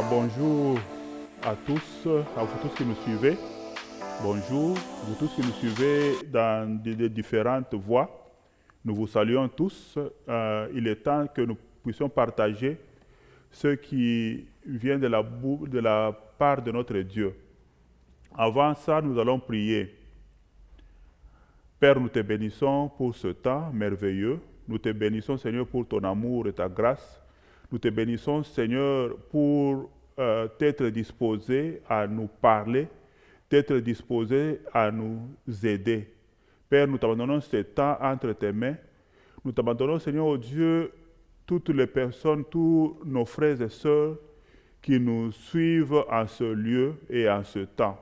Bonjour à tous, à vous tous qui nous suivez. Bonjour, vous tous qui nous suivez dans des différentes voies. Nous vous saluons tous. Il est temps que nous puissions partager ce qui vient de la part de notre Dieu. Avant ça, nous allons prier. Père, nous te bénissons pour ce temps merveilleux. Nous te bénissons, Seigneur, pour ton amour et ta grâce. Nous te bénissons, Seigneur, pour t'être disposé à nous parler, t'être disposé à nous aider. Père, nous t'abandonnons ce temps entre tes mains. Nous t'abandonnons, Seigneur, oh Dieu, toutes les personnes, tous nos frères et sœurs qui nous suivent en ce lieu et en ce temps.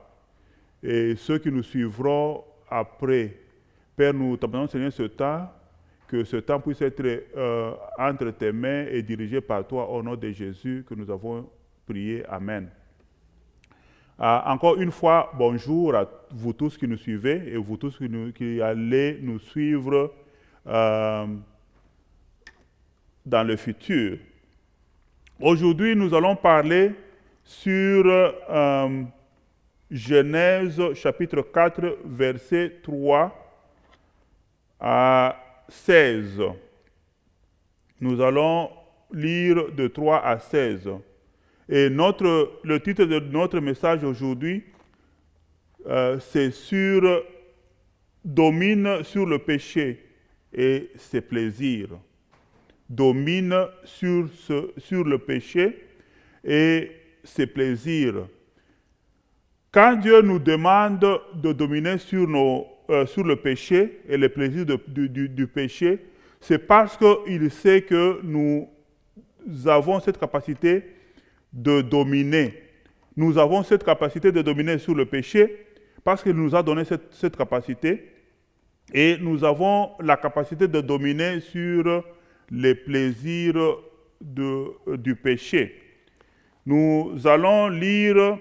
Et ceux qui nous suivront après. Père, nous t'abandonnons, Seigneur, ce temps, que ce temps puisse être entre tes mains et dirigé par toi au nom de Jésus que nous avons prié. Amen. Encore une fois, bonjour à vous tous qui nous suivez et vous tous qui allez nous suivre dans le futur. Aujourd'hui, nous allons parler sur Genèse chapitre 4, verset 3 à 16. Nous allons lire de 3 à 16. Et le titre de notre message aujourd'hui, c'est domine sur le péché et ses plaisirs. Domine sur le péché et ses plaisirs. Quand Dieu nous demande de dominer sur le péché et les plaisirs du péché, c'est parce qu'il sait que nous avons cette capacité de dominer. Nous avons cette capacité de dominer sur le péché parce qu'il nous a donné cette capacité et nous avons la capacité de dominer sur les plaisirs du péché. Nous allons lire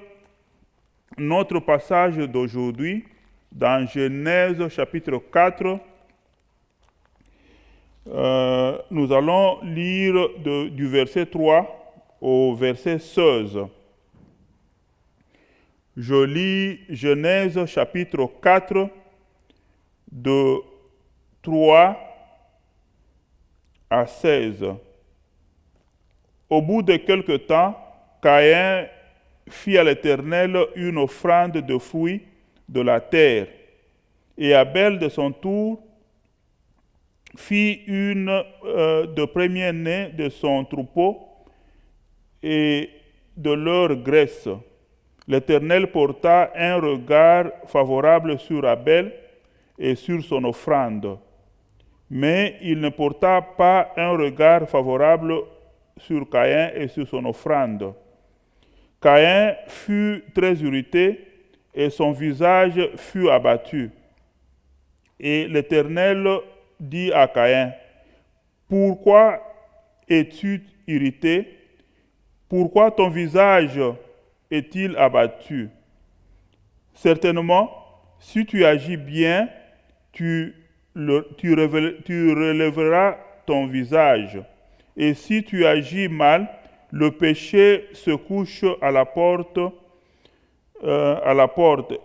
notre passage d'aujourd'hui dans Genèse chapitre 4. Nous allons lire du verset 3 au verset 16. Je lis Genèse chapitre 4 de 3 à 16. Au bout de quelque temps, Caïn fit à l'Éternel une offrande de fruits de la terre, et Abel de son tour fit une de premier-né de son troupeau et de leur graisse. L'Éternel porta un regard favorable sur Abel et sur son offrande, mais il ne porta pas un regard favorable sur Caïn et sur son offrande. Caïn fut très irrité et son visage fut abattu. Et l'Éternel dit à Caïn, « Pourquoi es-tu irrité? Pourquoi ton visage est-il abattu? Certainement, si tu agis bien, tu relèveras ton visage. Et si tu agis mal, le péché se couche à la porte,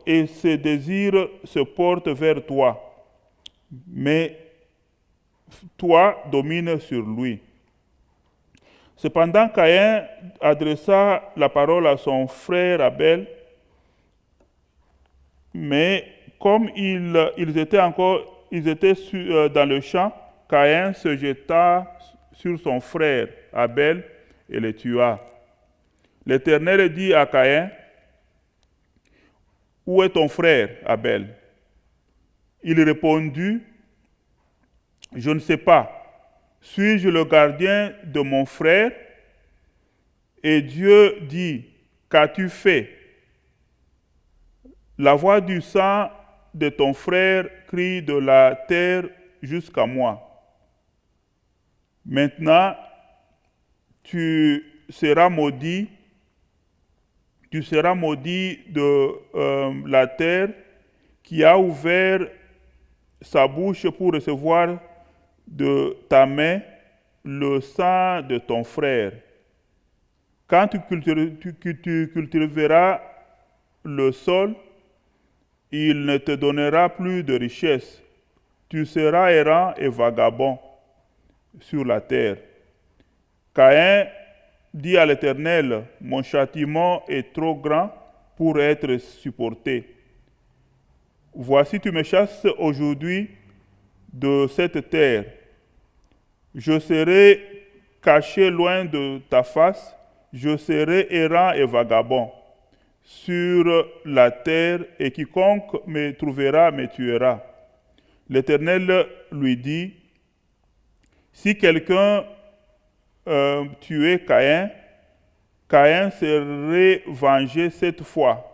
et ses désirs se portent vers toi. Mais toi domine sur lui. » Cependant, Caïn adressa la parole à son frère Abel, mais comme ils étaient dans le champ, Caïn se jeta sur son frère Abel et le tua. L'Éternel dit à Caïn, « Où est ton frère Abel? » Il répondit, « Je ne sais pas. Suis-je le gardien de mon frère? » Et Dieu dit, « Qu'as-tu fait? La voix du sang de ton frère crie de la terre jusqu'à moi. Maintenant, tu seras maudit de la terre qui a ouvert sa bouche pour recevoir de ta main le sang de ton frère. Quand tu cultiveras le sol, il ne te donnera plus de richesse. Tu seras errant et vagabond sur la terre. Caïn dit à l'Éternel, mon châtiment est trop grand pour être supporté. Voici, tu me chasses aujourd'hui de cette terre. Je serai caché loin de ta face, je serai errant et vagabond sur la terre, et quiconque me trouvera me tuera. L'Éternel lui dit, si quelqu'un tuait Caïn, Caïn serait vengé cette fois.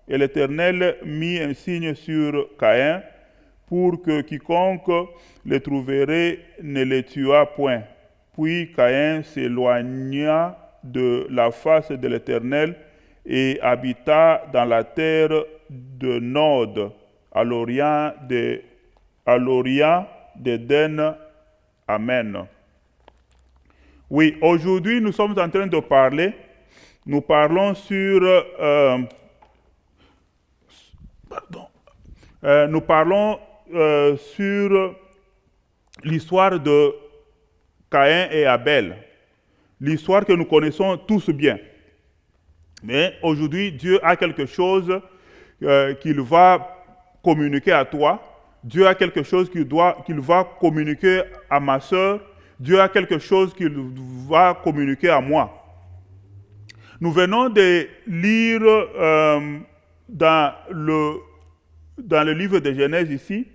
Et l'Éternel mit un signe sur Caïn pour que quiconque le trouverait ne le tuât point. Puis Caïn s'éloigna de la face de l'Éternel et habita dans la terre de Nod, à l'orient d'Éden. Amen. Oui, aujourd'hui nous sommes en train de parler, nous parlons sur sur l'histoire de Caïn et Abel, l'histoire que nous connaissons tous bien. Mais aujourd'hui, Dieu a quelque chose qu'il va communiquer à toi. Dieu a quelque chose qu'il va communiquer à ma sœur. Dieu a quelque chose qu'il va communiquer à moi. Nous venons de lire dans le livre de Genèse ici,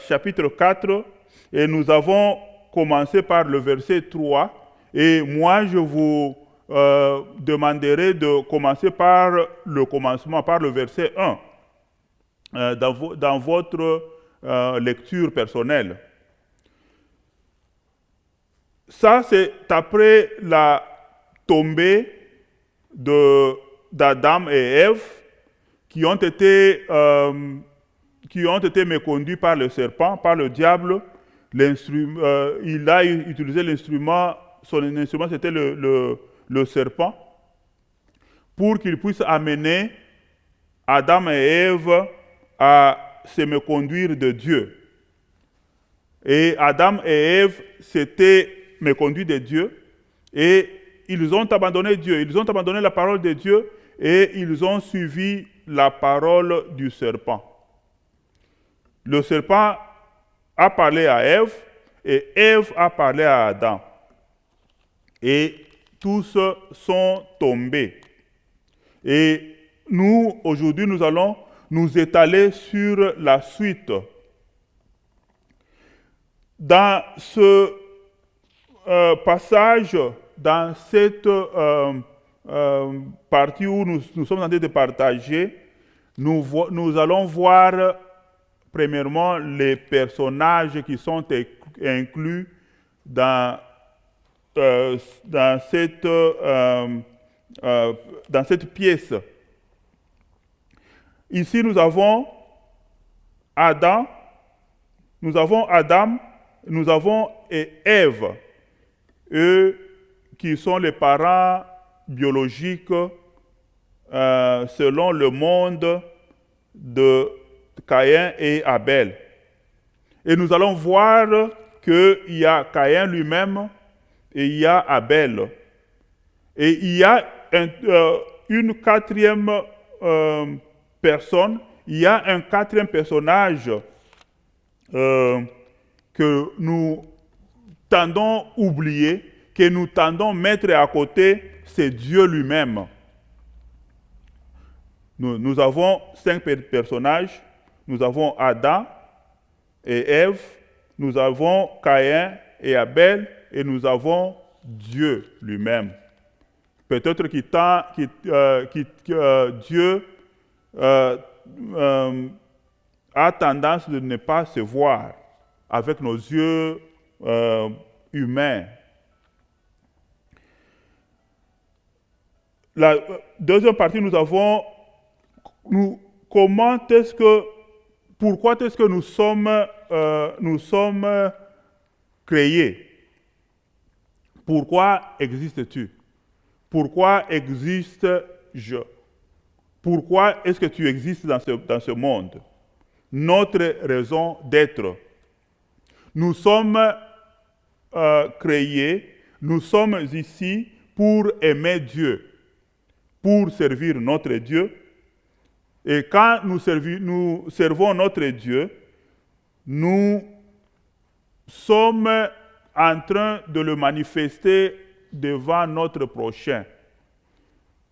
chapitre 4, et nous avons commencé par le verset 3. Et moi, je vous demanderai de commencer par le commencement, par le verset 1, dans votre lecture personnelle. Ça, c'est après la tombée d'Adam et Ève qui ont été méconduits par le serpent, par le diable. Il a utilisé l'instrument, son instrument c'était le serpent, pour qu'il puisse amener Adam et Ève à se méconduire de Dieu. Et Adam et Ève s'étaient méconduits de Dieu et ils ont abandonné Dieu, ils ont abandonné la parole de Dieu et ils ont suivi la parole du serpent. Le serpent a parlé à Ève et Ève a parlé à Adam. Et tous sont tombés. Et nous, aujourd'hui, nous allons nous étaler sur la suite. Dans ce passage, dans cette partie où nous sommes en train de partager, nous allons voir premièrement les personnages qui sont inclus dans cette pièce. Ici, nous avons Adam, nous avons Ève, eux qui sont les parents biologiques selon le monde de Caïn et Abel. Et nous allons voir qu'il y a Caïn lui-même et il y a Abel. Et il y a une quatrième personne, il y a un quatrième personnage que nous tendons oublier, que nous tendons mettre à côté, c'est Dieu lui-même. Nous avons 5 personnages. Nous avons Adam et Ève, nous avons Caïn et Abel, et nous avons Dieu lui-même. Peut-être Dieu a tendance de ne pas se voir avec nos yeux humains. La deuxième partie, pourquoi est-ce que nous sommes créés? Pourquoi existes-tu? Pourquoi existe-je? Pourquoi est-ce que tu existes dans ce monde? Notre raison d'être. Nous sommes créés, nous sommes ici pour aimer Dieu, pour servir notre Dieu. Et quand nous servons notre Dieu, nous sommes en train de le manifester devant notre prochain.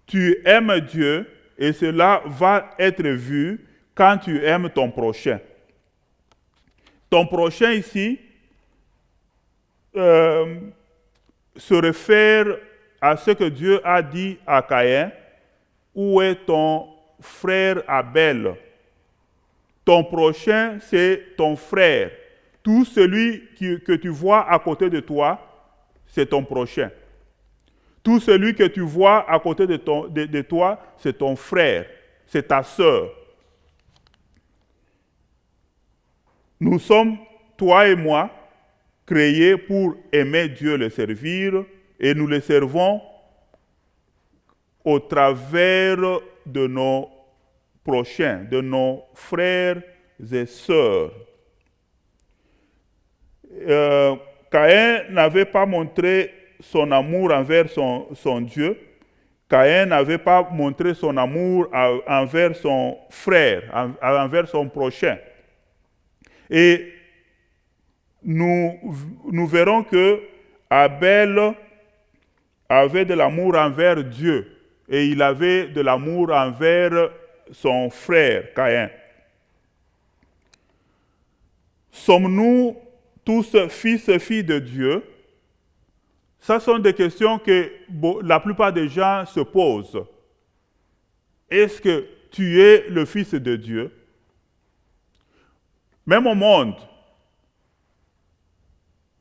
Tu aimes Dieu et cela va être vu quand tu aimes ton prochain. Ton prochain ici se réfère à ce que Dieu a dit à Caïn. Où est ton frère Abel? Ton prochain, c'est ton frère. Tout celui que tu vois à côté de toi, c'est ton prochain. Tout celui que tu vois à côté de toi, c'est ton frère, c'est ta sœur. Nous sommes, toi et moi, créés pour aimer Dieu, le servir, et nous le servons au travers de nos prochains, de nos frères et sœurs. Caïn n'avait pas montré son amour envers son Dieu. Caïn n'avait pas montré son amour envers son frère, envers son prochain. Et nous verrons que Abel avait de l'amour envers Dieu et il avait de l'amour envers son frère Caïn. Sommes-nous tous fils et filles de Dieu? Ce sont des questions que la plupart des gens se posent. Est-ce que tu es le fils de Dieu? Même au monde,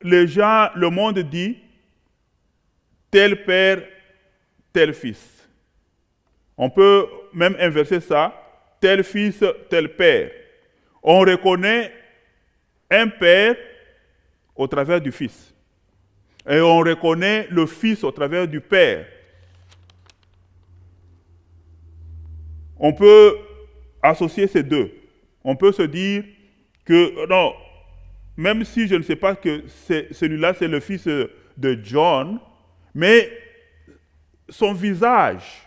le monde dit tel père, tel fils. On peut même inverser ça, tel fils, tel père. On reconnaît un père au travers du fils. Et on reconnaît le fils au travers du père. On peut associer ces deux. On peut se dire que, non, même si je ne sais pas que celui-là c'est le fils de John, mais son visage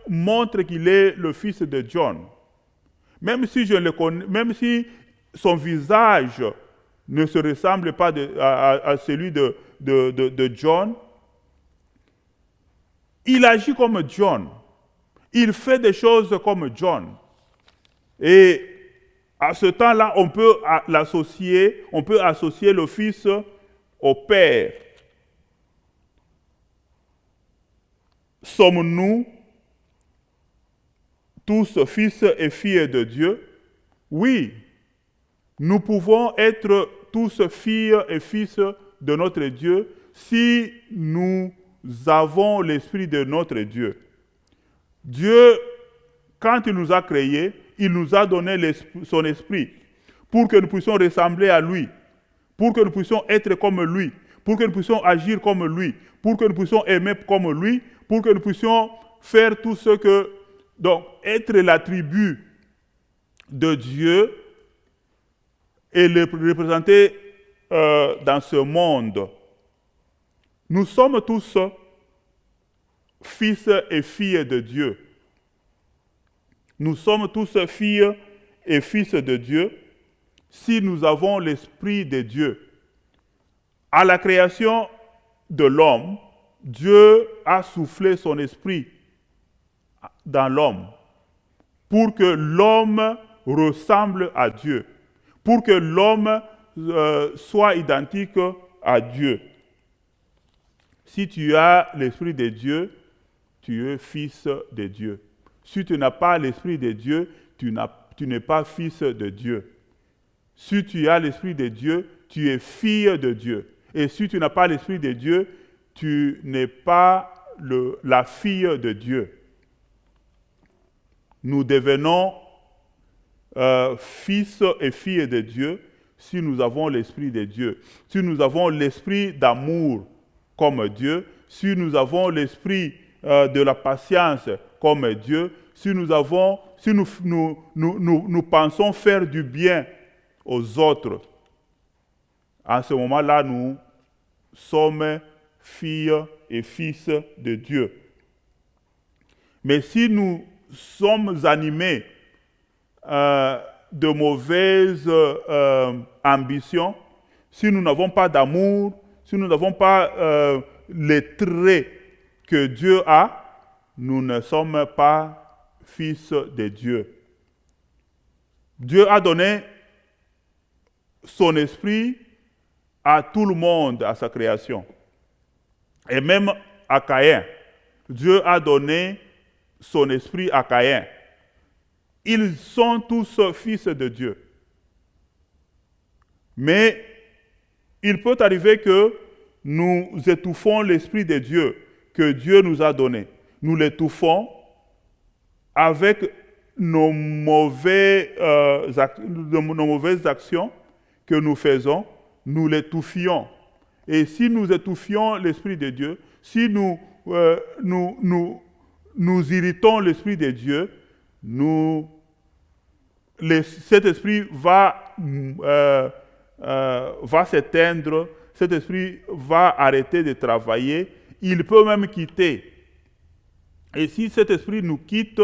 montre qu'il est le fils de John. Même si je le connais, même si son visage ne se ressemble pas à celui de John, il agit comme John. Il fait des choses comme John. Et à ce temps-là, on peut associer le fils au père. Sommes-nous tous fils et filles de Dieu? Oui, nous pouvons être tous filles et fils de notre Dieu si nous avons l'esprit de notre Dieu. Dieu, quand il nous a créés, il nous a donné son esprit pour que nous puissions ressembler à lui, pour que nous puissions être comme lui, pour que nous puissions agir comme lui, pour que nous puissions aimer comme lui, pour que nous puissions faire tout ce que... Donc, être l'attribut de Dieu et le représenter dans ce monde. Nous sommes tous fils et filles de Dieu. Nous sommes tous filles et fils de Dieu si nous avons l'Esprit de Dieu. À la création de l'homme, Dieu a soufflé son esprit dans l'homme pour que l'homme ressemble à Dieu, pour que l'homme soit identique à Dieu. Si tu as l'Esprit de Dieu, tu es fils de Dieu. Si tu n'as pas l'Esprit de Dieu, tu n'es pas fils de Dieu. Si tu as l'Esprit de Dieu, tu es fille de Dieu. Et si tu n'as pas l'Esprit de Dieu, tu n'es pas la fille de Dieu. Nous devenons fils et filles de Dieu si nous avons l'Esprit de Dieu, si nous avons l'esprit d'amour comme Dieu, si nous avons l'esprit de la patience comme Dieu, si nous pensons faire du bien aux autres, en ce moment-là, nous sommes filles et fils de Dieu. Mais si nous sommes animés de mauvaises ambitions, si nous n'avons pas d'amour, si nous n'avons pas les traits que Dieu a, nous ne sommes pas fils de Dieu. Dieu a donné son esprit à tout le monde, à sa création. Et même à Caïn. Dieu a donné son esprit à Caïn. Ils sont tous fils de Dieu. Mais il peut arriver que nous étouffons l'esprit de Dieu que Dieu nous a donné. Nous l'étouffons avec nos mauvaises actions que nous faisons, nous l'étouffions. Et si nous étouffions l'esprit de Dieu, si nous irritons l'esprit de Dieu, cet esprit va s'éteindre, cet esprit va arrêter de travailler, il peut même quitter. Et si cet esprit nous quitte,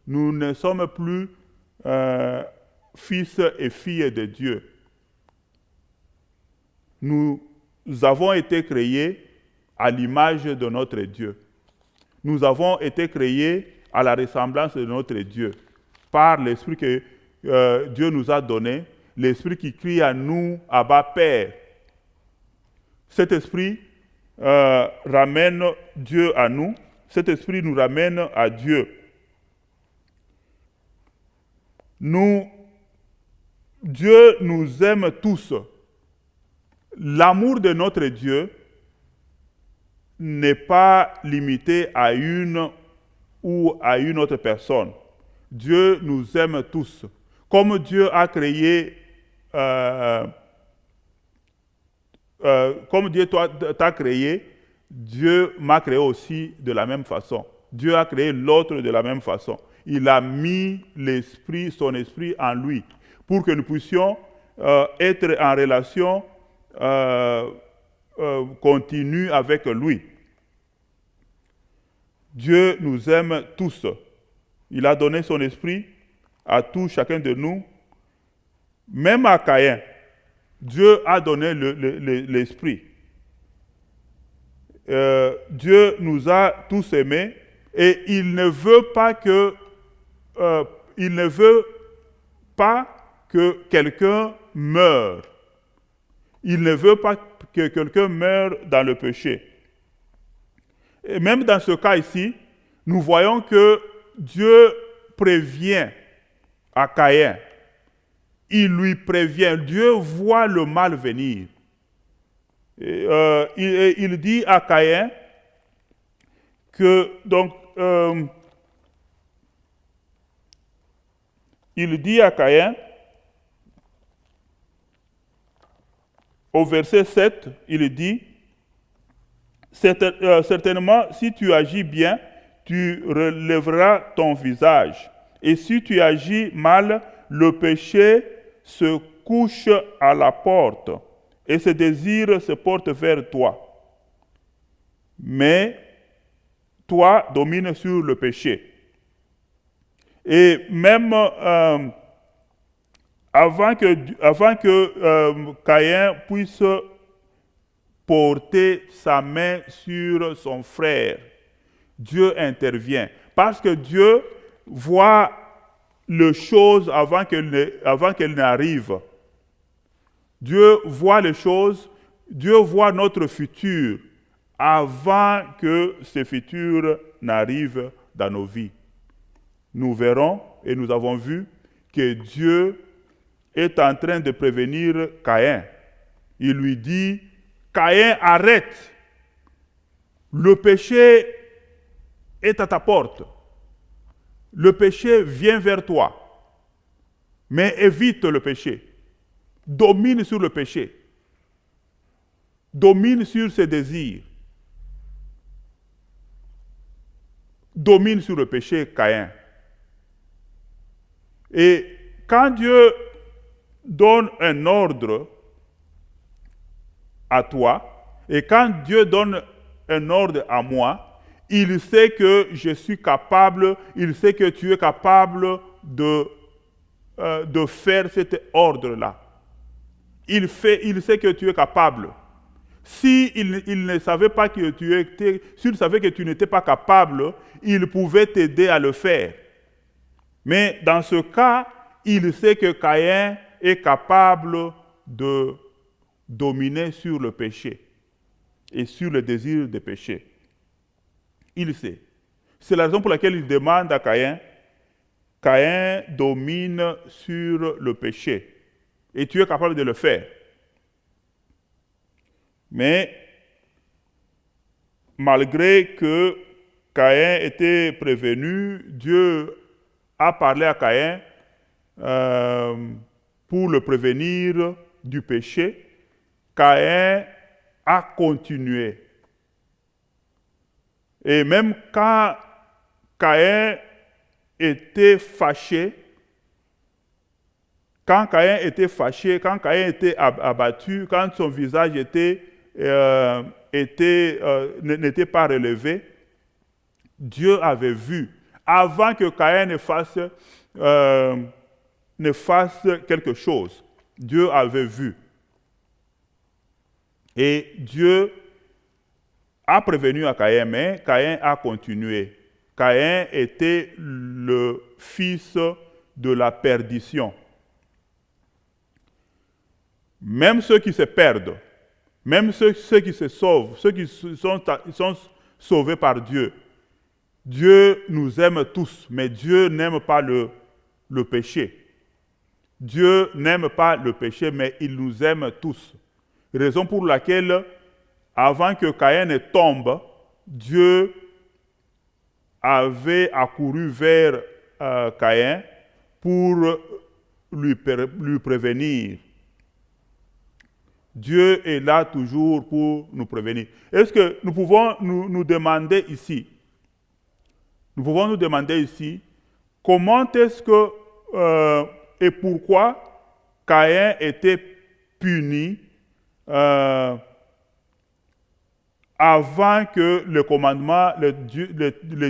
nous ne sommes plus fils et filles de Dieu. Nous avons été créés à l'image de notre Dieu. Nous avons été créés à la ressemblance de notre Dieu, par l'esprit que Dieu nous a donné, l'esprit qui crie à nous, Abba Père. Cet esprit ramène Dieu à nous, cet esprit nous ramène à Dieu. Dieu nous aime tous. L'amour de notre Dieu n'est pas limité à une ou à une autre personne. Dieu nous aime tous. Comme Dieu a créé, comme Dieu t'a créé, Dieu m'a créé aussi de la même façon. Dieu a créé l'autre de la même façon. Il a mis son esprit en lui pour que nous puissions être en relation continue avec lui. Dieu nous aime tous. Il a donné son esprit à chacun de nous. Même à Caïn, Dieu a donné l'esprit. Dieu nous a tous aimés et il ne veut pas que quelqu'un meure. Il ne veut pas que quelqu'un meure dans le péché. Et même dans ce cas ici, nous voyons que Dieu prévient à Caïn. Il lui prévient. Dieu voit le mal venir. Il dit à Caïn que, donc, il dit à Caïn, au verset 7, il dit, certainement, si tu agis bien, tu relèveras ton visage. Et si tu agis mal, le péché se couche à la porte et ses désirs se portent vers toi. Mais toi, domine sur le péché. Et même avant que Caïn puisse porter sa main sur son frère, Dieu intervient. Parce que Dieu voit les choses avant qu'elles n'arrivent. Dieu voit les choses, Dieu voit notre futur avant que ce futur n'arrive dans nos vies. Nous verrons et nous avons vu que Dieu est en train de prévenir Caïn. Il lui dit, Caïn, arrête. Le péché est à ta porte. Le péché vient vers toi. Mais évite le péché. Domine sur le péché. Domine sur ses désirs. domine sur le péché Caïn. Et quand Dieu donne un ordre à toi, et quand Dieu donne un ordre à moi, il sait que je suis capable, il sait que tu es capable de faire cet ordre-là. Il sait que tu es capable. Il ne savait pas que s'il savait que tu n'étais pas capable, il pouvait t'aider à le faire. Mais dans ce cas, il sait que Caïn est capable de dominer sur le péché et sur le désir de péché. Il sait. C'est la raison pour laquelle il demande à Caïn, Caïn domine sur le péché. Et tu es capable de le faire. Mais malgré que Caïn était prévenu, Dieu a parlé à Caïn pour le prévenir du péché. Caïn a continué. Et même quand Caïn était fâché, quand Caïn était abattu, quand son visage n'était pas relevé, Dieu avait vu, avant que Caïn ne fasse quelque chose, Dieu avait vu. Et Dieu a prévenu à Caïn, mais Caïn a continué. Caïn était le fils de la perdition. Même ceux qui se perdent, même ceux qui se sauvent, ceux qui sont sauvés par Dieu, Dieu nous aime tous, mais Dieu n'aime pas le péché. Dieu n'aime pas le péché, mais il nous aime tous. Raison pour laquelle, avant que Caïn ne tombe, Dieu avait accouru vers Caïn pour lui prévenir. Dieu est là toujours pour nous prévenir. Est-ce que nous pouvons nous demander ici, comment est-ce que et pourquoi Caïn était puni avant que les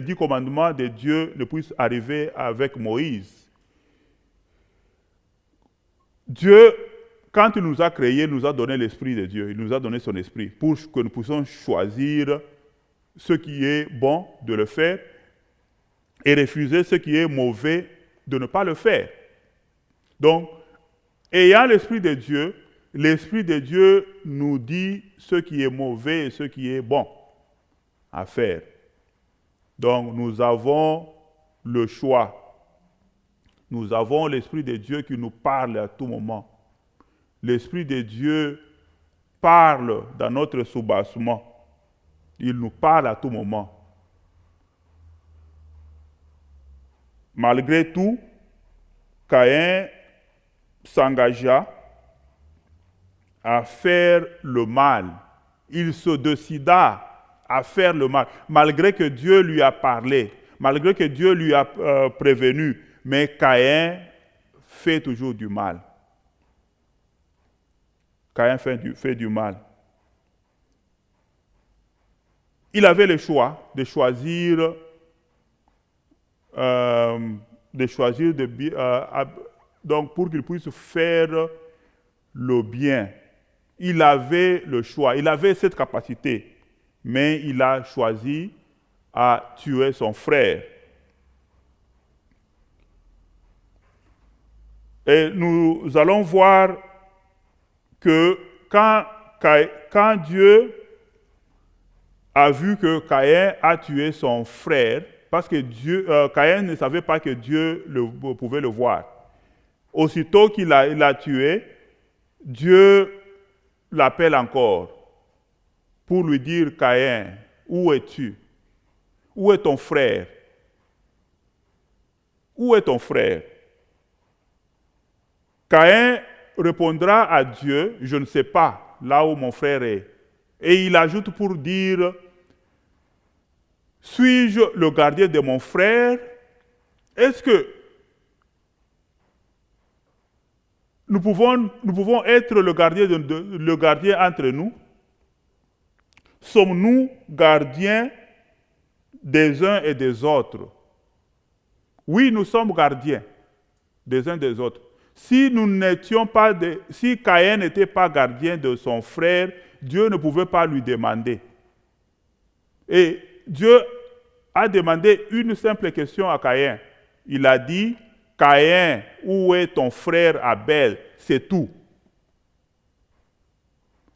10 commandements de Dieu ne puissent arriver avec Moïse. Dieu, quand il nous a créés, nous a donné l'Esprit de Dieu. Il nous a donné son Esprit pour que nous puissions choisir ce qui est bon de le faire et refuser ce qui est mauvais de ne pas le faire. Donc, ayant l'Esprit de Dieu nous dit ce qui est mauvais et ce qui est bon à faire. Donc, nous avons le choix. Nous avons l'Esprit de Dieu qui nous parle à tout moment. L'Esprit de Dieu parle dans notre soubassement. Il nous parle à tout moment. Malgré tout, Caïn s'engagea à faire le mal. Il se décida à faire le mal, malgré que Dieu lui a parlé, malgré que Dieu lui a prévenu. Mais Caïn fait toujours du mal. Caïn fait du mal. Il avait le choix de choisir donc pour qu'il puisse faire le bien. Il avait le choix, il avait cette capacité, mais il a choisi à tuer son frère. Et nous allons voir que quand Dieu a vu que Caïn a tué son frère, parce que Caïn ne savait pas que Dieu pouvait le voir. Aussitôt qu'il l'a tué, Dieu l'appelle encore pour lui dire, Caïn, où es-tu? Où est ton frère? Où est ton frère? Caïn répondra à Dieu, je ne sais pas là où mon frère est. Et il ajoute pour dire, Suis-je le gardien de mon frère? Est-ce que nous pouvons être le gardien entre nous? Sommes-nous gardiens des uns et des autres? Oui, nous sommes gardiens des uns des autres. Si si Caïn n'était pas gardien de son frère, Dieu ne pouvait pas lui demander. Et Dieu a demandé une simple question à Caïn. Il a dit, Caïn, où est ton frère Abel? C'est tout.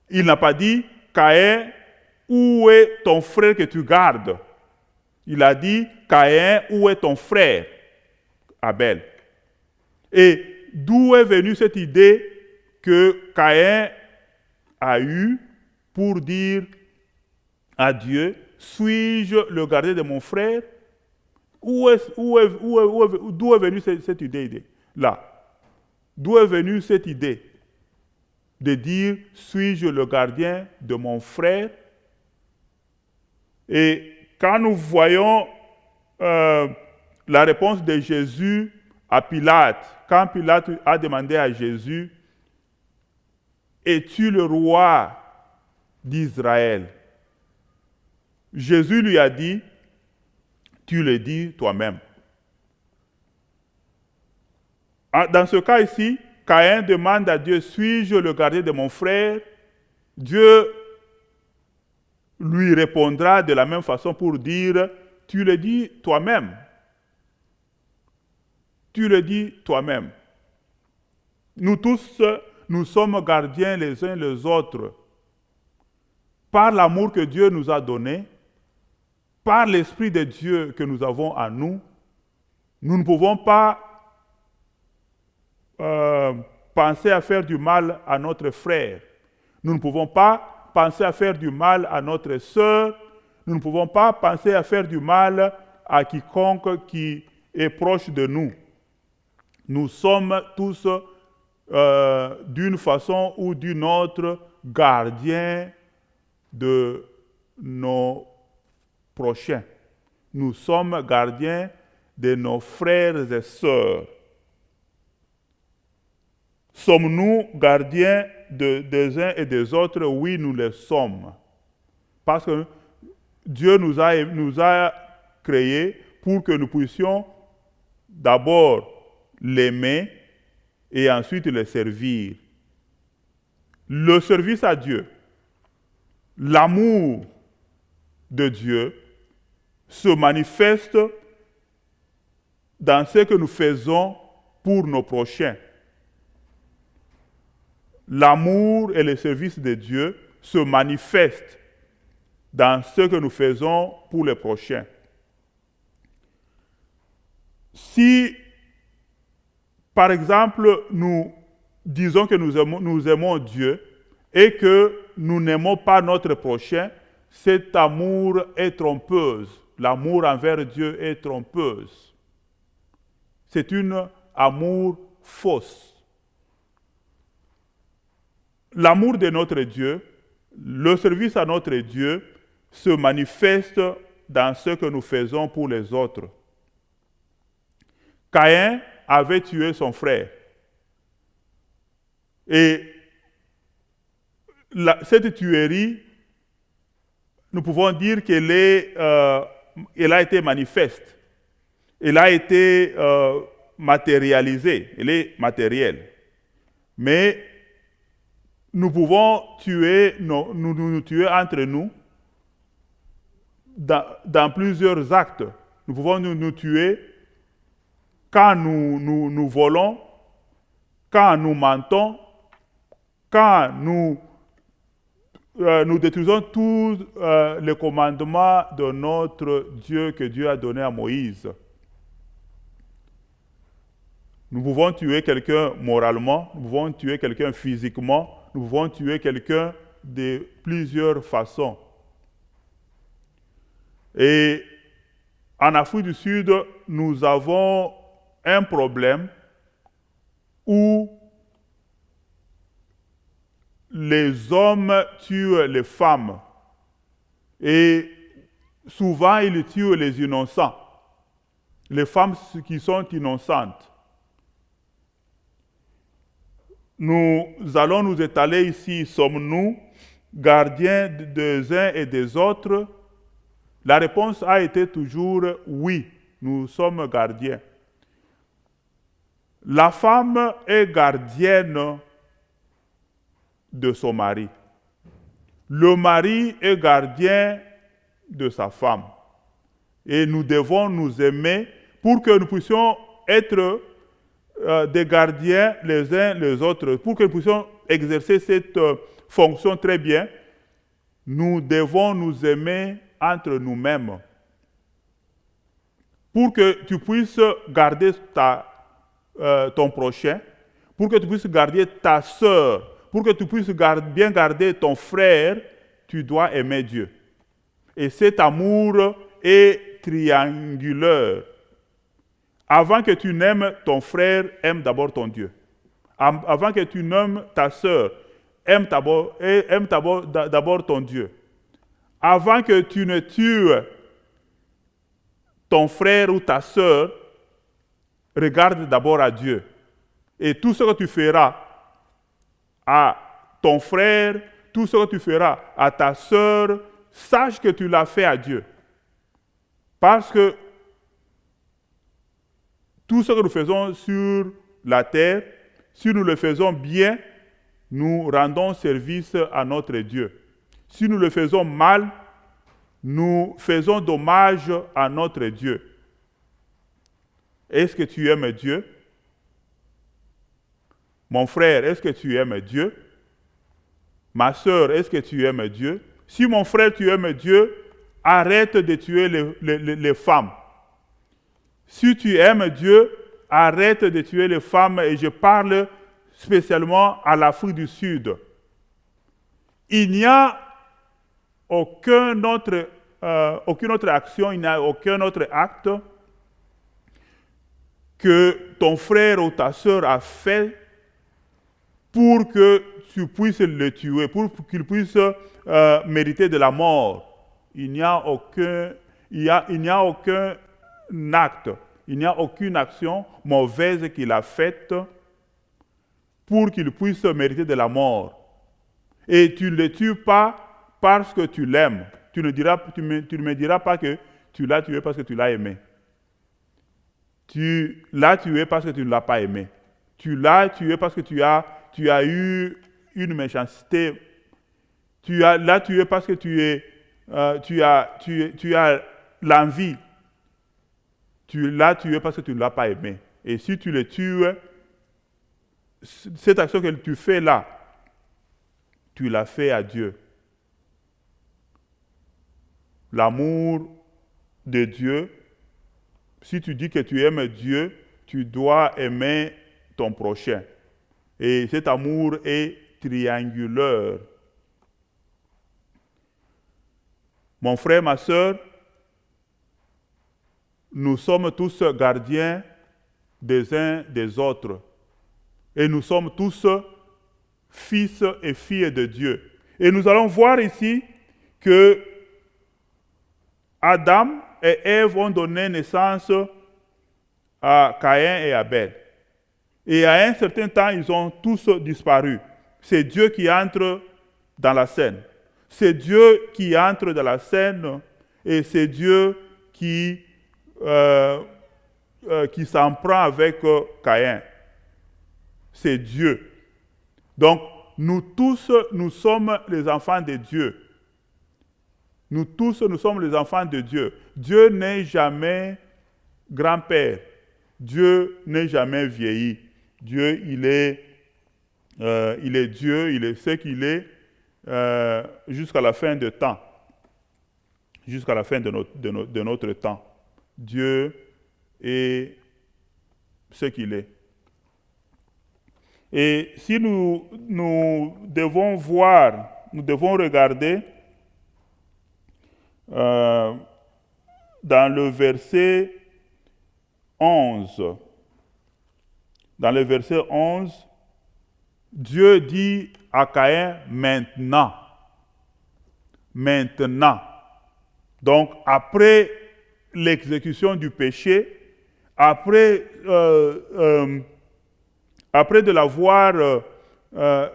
Il n'a pas dit, Caïn, où est ton frère que tu gardes? Il a dit, Caïn, où est ton frère Abel? Et d'où est venue cette idée que Caïn a eue pour dire à Dieu, suis-je le gardien de mon frère? D'où est venue cette idée-là? D'où est venue cette idée de dire, suis-je le gardien de mon frère? Et quand nous voyons la réponse de Jésus à Pilate, quand Pilate a demandé à Jésus, es-tu le roi d'Israël? Jésus lui a dit, tu le dis toi-même. Dans ce cas ici, Caïn demande à Dieu, suis-je le gardien de mon frère? Dieu lui répondra de la même façon pour dire, tu le dis toi-même. Tu le dis toi-même. Nous tous, nous sommes gardiens les uns les autres. Par l'amour que Dieu nous a donné, par l'Esprit de Dieu que nous avons en nous, nous ne pouvons pas penser à faire du mal à notre frère. Nous ne pouvons pas penser à faire du mal à notre sœur. Nous ne pouvons pas penser à faire du mal à quiconque qui est proche de nous. Nous sommes tous, d'une façon ou d'une autre, gardiens de nos prochains. Nous sommes gardiens de nos frères et sœurs. Sommes-nous gardiens des uns et des autres? Oui, nous le sommes. Parce que Dieu nous a créés pour que nous puissions d'abord l'aimer et ensuite le servir. Le service à Dieu, l'amour de Dieu se manifeste dans ce que nous faisons pour nos prochains. L'amour et le service de Dieu se manifestent dans ce que nous faisons pour les prochains. Si, par exemple, nous disons que nous aimons Dieu et que nous n'aimons pas notre prochain, cet amour est trompeuse. L'amour envers Dieu est trompeuse. C'est une amour fausse. L'amour de notre Dieu, le service à notre Dieu se manifeste dans ce que nous faisons pour les autres. Caïn avait tué son frère. Et cette tuerie, nous pouvons dire qu'elle a été manifeste. Elle a été matérialisée. Elle est matérielle. Mais nous pouvons nous tuer entre nous dans plusieurs actes. Nous pouvons nous tuer quand nous volons, quand nous mentons, quand nous détruisons tous les commandements de notre Dieu que Dieu a donné à Moïse. Nous pouvons tuer quelqu'un moralement, nous pouvons tuer quelqu'un physiquement, nous pouvons tuer quelqu'un de plusieurs façons. Et en Afrique du Sud, nous avons un problème où les hommes tuent les femmes. Et souvent ils tuent les innocents, les femmes qui sont innocentes. Nous allons nous étaler ici, sommes-nous gardiens des uns et des autres? La réponse a été toujours oui, nous sommes gardiens. La femme est gardienne de son mari. Le mari est gardien de sa femme. Et nous devons nous aimer pour que nous puissions être des gardiens les uns les autres. Pour que nous puissions exercer cette fonction très bien, nous devons nous aimer entre nous-mêmes. Pour que tu puisses garder ton prochain, pour que tu puisses garder ta sœur, pour que tu puisses bien garder ton frère, tu dois aimer Dieu. Et cet amour est triangulaire. Avant que tu n'aimes ton frère, aime d'abord ton Dieu. Avant que tu n'aimes ta sœur, aime d'abord ton Dieu. Avant que tu ne tues ton frère ou ta sœur, regarde d'abord à Dieu. Et tout ce que tu feras à ton frère, tout ce que tu feras à ta sœur, sache que tu l'as fait à Dieu. Parce que tout ce que nous faisons sur la terre, si nous le faisons bien, nous rendons service à notre Dieu. Si nous le faisons mal, nous faisons dommage à notre Dieu. Est-ce que tu aimes Dieu? Mon frère, est-ce que tu aimes Dieu? Ma sœur, est-ce que tu aimes Dieu? Si mon frère, tu aimes Dieu, arrête de tuer les femmes. Si tu aimes Dieu, arrête de tuer les femmes, et je parle spécialement à l'Afrique du Sud. Il n'y a aucune autre action, il n'y a aucun autre acte que ton frère ou ta sœur a fait pour que tu puisses le tuer, pour qu'il puisse mériter de la mort. Il n'y a aucun acte, il n'y a aucune action mauvaise qu'il a faite pour qu'il puisse mériter de la mort. Et tu ne le tues pas parce que tu l'aimes. Tu ne me diras pas que tu l'as tué parce que tu l'as aimé. Tu l'as tué parce que tu ne l'as pas aimé. Tu l'as tué parce que tu as eu une méchanceté. Tu l'as tué parce que tu as l'envie. Tu l'as tué parce que tu ne l'as pas aimé. Et si tu le tues, cette action que tu fais là, tu l'as fait à Dieu. L'amour de Dieu, si tu dis que tu aimes Dieu, tu dois aimer ton prochain. Et cet amour est triangulaire. Mon frère, ma sœur, nous sommes tous gardiens des uns des autres. Et nous sommes tous fils et filles de Dieu. Et nous allons voir ici que Adam et Ève ont donné naissance à Caïn et Abel. Et à un certain temps, ils ont tous disparu. C'est Dieu qui entre dans la scène. C'est Dieu qui entre dans la scène et c'est Dieu qui s'en prend avec Caïn. C'est Dieu. Donc, nous tous, nous sommes les enfants de Dieu. Nous tous, nous sommes les enfants de Dieu. Dieu n'est jamais grand-père. Dieu n'est jamais vieilli. Dieu, il est Dieu, il est ce qu'il est jusqu'à la fin de temps. Jusqu'à la fin de notre temps. Dieu est ce qu'il est. Et si nous devons voir, nous devons regarder dans le verset 11. Dans le verset 11, Dieu dit à Caïn maintenant. Maintenant. Donc, après l'exécution du péché, après de l'avoir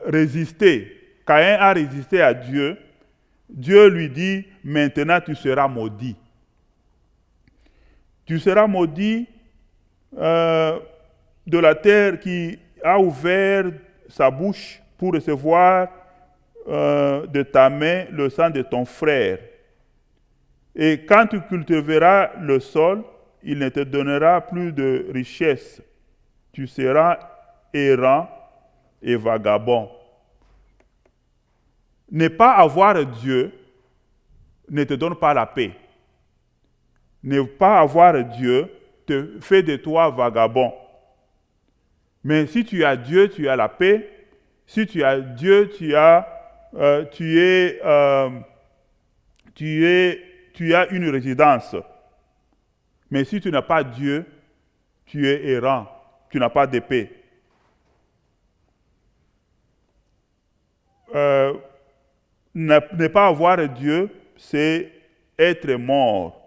résisté, Caïn a résisté à Dieu. Dieu lui dit, maintenant tu seras maudit. Tu seras maudit de la terre qui a ouvert sa bouche pour recevoir de ta main le sang de ton frère. Et quand tu cultiveras le sol, il ne te donnera plus de richesse. Tu seras errant et vagabond. Ne pas avoir Dieu ne te donne pas la paix. Ne pas avoir Dieu te fait de toi vagabond. Mais si tu as Dieu, tu as la paix. Si tu as Dieu, tu as une résidence. Mais si tu n'as pas Dieu, tu es errant. Tu n'as pas de paix. Ne pas avoir Dieu, c'est être mort.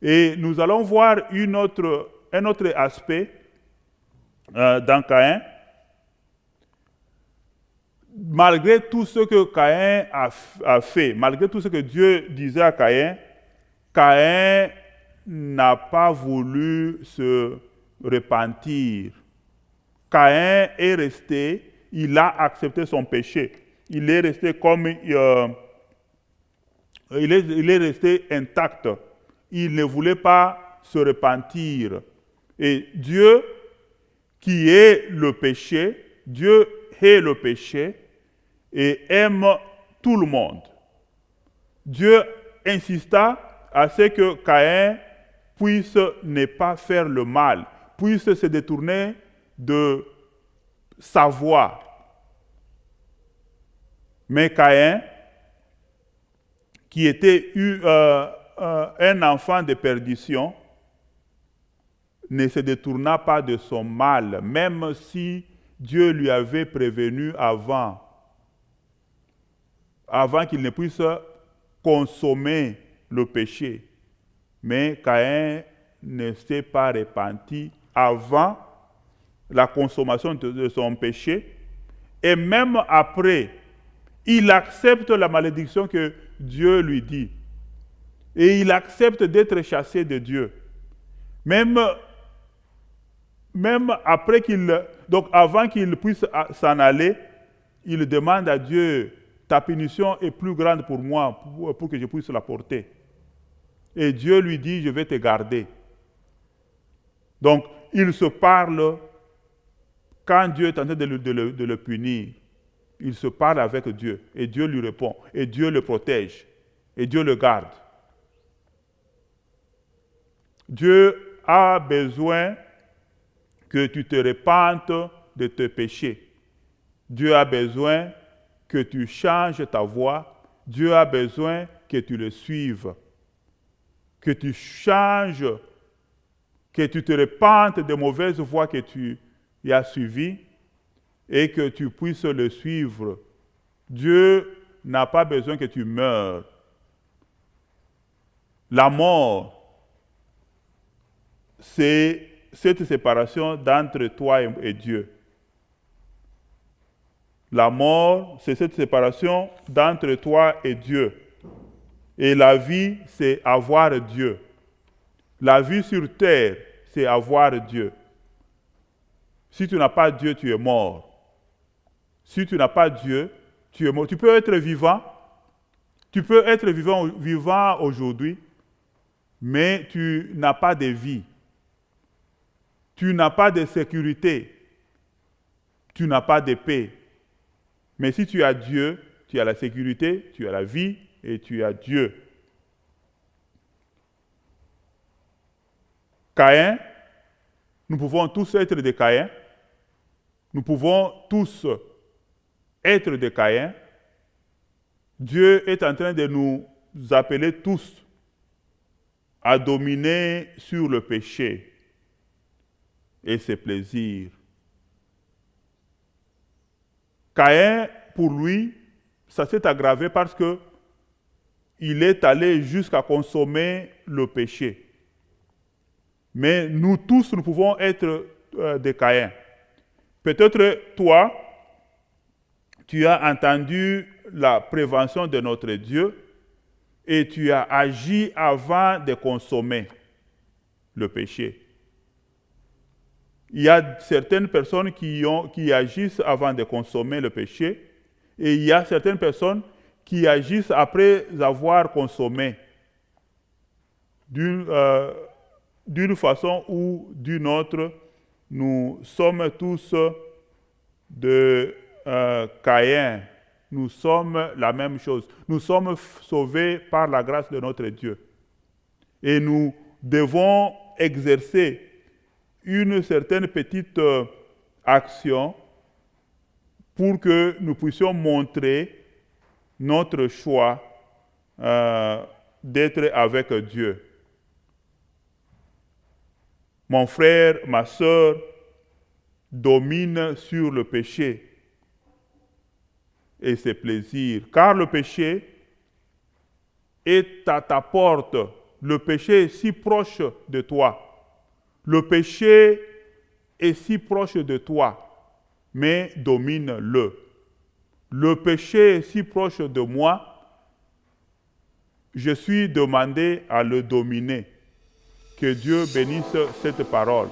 Et nous allons voir un autre aspect dans Caïn. Malgré tout ce que Caïn a fait, malgré tout ce que Dieu disait à Caïn, Caïn n'a pas voulu se repentir. Caïn est resté, il a accepté son péché. Il est resté comme il est resté intact. Il ne voulait pas se repentir. Et Dieu, qui est le péché, Dieu est le péché et aime tout le monde. Dieu insista à ce que Caïn puisse ne pas faire le mal, puisse se détourner de sa voie. Mais Caïn, qui était un enfant de perdition, ne se détourna pas de son mal, même si Dieu lui avait prévenu avant qu'il ne puisse consommer le péché. Mais Caïn ne s'est pas repenti avant la consommation de son péché. Et même après, il accepte la malédiction que Dieu lui dit. Et il accepte d'être chassé de Dieu. Même après donc avant qu'il puisse s'en aller, il demande à Dieu, ta punition est plus grande pour moi, pour que je puisse la porter. Et Dieu lui dit, je vais te garder. Donc, il se parle quand Dieu est en train de le punir. Il se parle avec Dieu et Dieu lui répond. Et Dieu le protège et Dieu le garde. Dieu a besoin que tu te repentes de tes péchés. Dieu a besoin que tu changes ta voie. Dieu a besoin que tu le suives. Que tu changes, que tu te repentes des mauvaises voies que tu as suivies et que tu puisses le suivre. Dieu n'a pas besoin que tu meures. La mort, c'est cette séparation d'entre toi et Dieu. La mort, c'est cette séparation d'entre toi et Dieu. Et la vie, c'est avoir Dieu. La vie sur terre, c'est avoir Dieu. Si tu n'as pas Dieu, tu es mort. Si tu n'as pas Dieu, tu es mort. Tu peux être vivant. Tu peux être vivant aujourd'hui, mais tu n'as pas de vie. Tu n'as pas de sécurité. Tu n'as pas de paix. Mais si tu as Dieu, tu as la sécurité, tu as la vie et tu as Dieu. Caïn, nous pouvons tous être des Caïns. Nous pouvons tous être des Caïns. Dieu est en train de nous appeler tous à dominer sur le péché et ses plaisirs. Caïn, pour lui, ça s'est aggravé parce que il est allé jusqu'à consommer le péché. Mais nous tous, nous pouvons être des Caïns. Peut-être toi, tu as entendu la prévention de notre Dieu et tu as agi avant de consommer le péché. Il y a certaines personnes qui agissent avant de consommer le péché et il y a certaines personnes qui agissent après avoir consommé d'une façon ou d'une autre. Nous sommes tous de Caïn. Nous sommes la même chose. Nous sommes sauvés par la grâce de notre Dieu. Et nous devons exercer une certaine petite action pour que nous puissions montrer notre choix d'être avec Dieu. Mon frère, ma sœur, domine sur le péché et ses plaisirs, car le péché est à ta porte. Le péché est si proche de toi. Le péché est si proche de toi, mais domine-le. Le péché est si proche de moi, je suis demandé à le dominer. Que Dieu bénisse cette parole.